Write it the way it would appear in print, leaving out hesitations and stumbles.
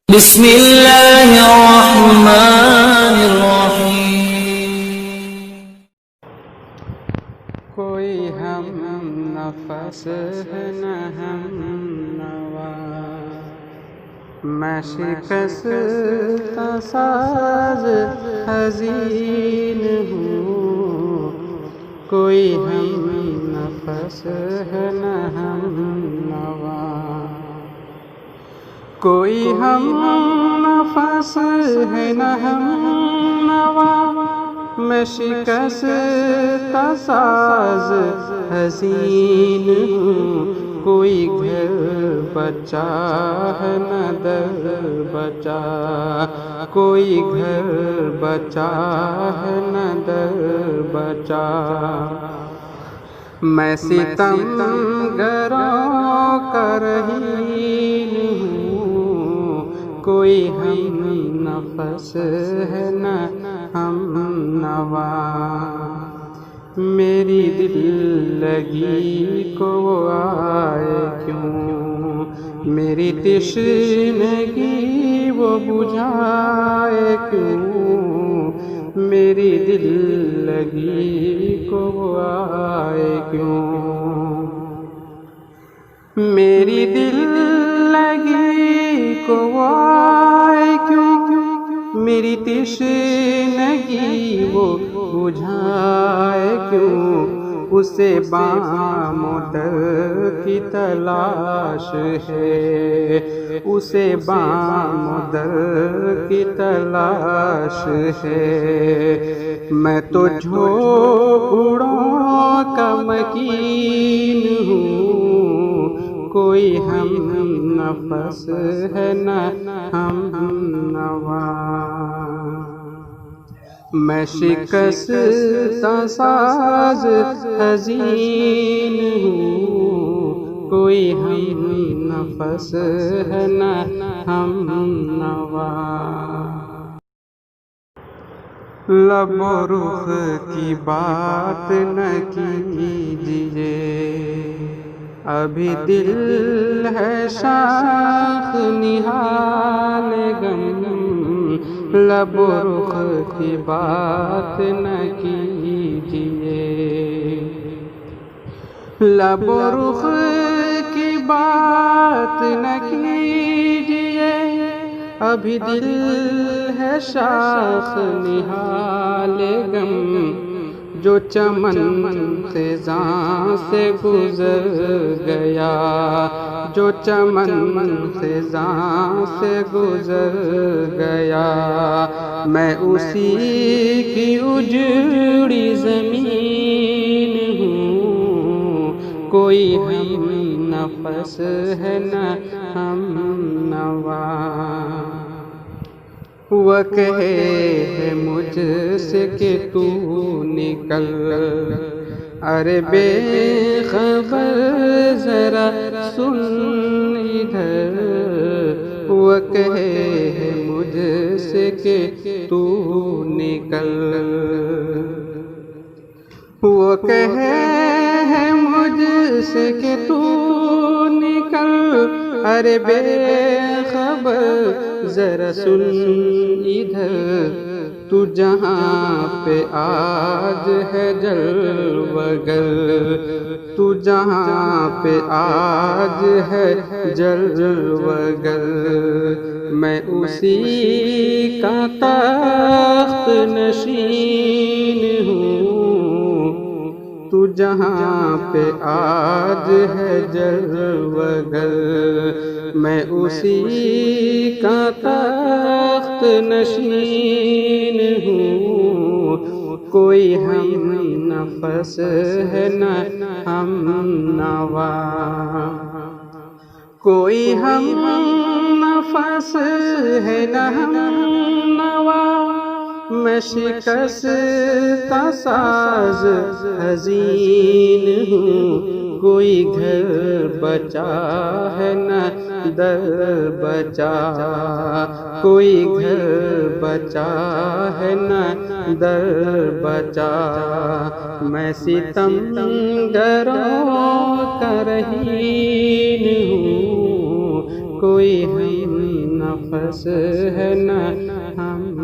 بسم اللہ الرحمن الرحیم۔ کوئی ہم نفس ہے نہ ہم نوا، میں شکستہ ساز حزین ہوں۔ کوئی ہم نفس ہے نہ ہم نوا، کوئی ہم نفس ہے نہ ہم نوا، میں شکستہ ساز حزین ہوں۔ کوئی گھر بچا ہے نہ در بچا، کوئی گھر بچا ہے نہ در بچا، میں ستم گروں کا رہین ہوں۔ کوئی ہم نفس ہے نہ ہم نوا، میری دل لگی کو وہ آئے کیوں، میری تشنگی وہ بجھائے کیوں، میری دل لگی کو وہ آئے کیوں، میری دل لگی کو وہ آئے کیوں، میری تشنگی وہ بجھائے کیوں، اسے بام و در کی تلاش ہے، اسے بام و در کی تلاش ہے، میں تو جھوپڑوں کا مکین ہوں۔ کوئی ہم نفس ہے نہ ہم نوا، میں شکستہ ساز حزین ہوں۔ کوئی ہم نفس ہے نہ ہم نوا، لب و رخ کی بات نہ کیجیے، ابھی دل ہے شاخ نہال غم، لب و رخ کی بات نہ کیجیے، لب و رخ کی بات نہ کیجیے، ابھی دل ہے شاخ نہال غم، جو چمن خزاں سے گزر گیا، جو چمن خزاں سے گزر گیا، میں اسی کی اجڑی زمین ہوں۔ کوئی ہم نفس ہے نہ ہم نوا، وہ کہے ہے مجھ سے کہ تو نکل، ارے بے خبر ذرا سن ادھر، وہ کہے ہے مجھ سے کہ تو نکل، وہ کہے ہے مجھ سے کہ تو نکل، ارے بے خبر ذرا سن ادھر، تو جہاں پہ آج ہے جلوہ گر، تو جہاں پہ آج ہے جلوہ گر، میں اسی کا تخت نشین ہوں۔ تو جہاں پہ آج ہے جلوہ گر، میں اسی کا تخت نشین ہوں۔ کوئی ہم نفس ہے نہ ہم نوا، کوئی ہم نفس ہے نہ ہم نوا، میں شکستہ ساز حزین ہوں۔ کوئی گھر بچا ہے نہ در بچا، کوئی گھر بچا ہے نہ در بچا، میں ستم گروں کا رہین ہوں۔ کوئی ہم نفس ہے نہ ہم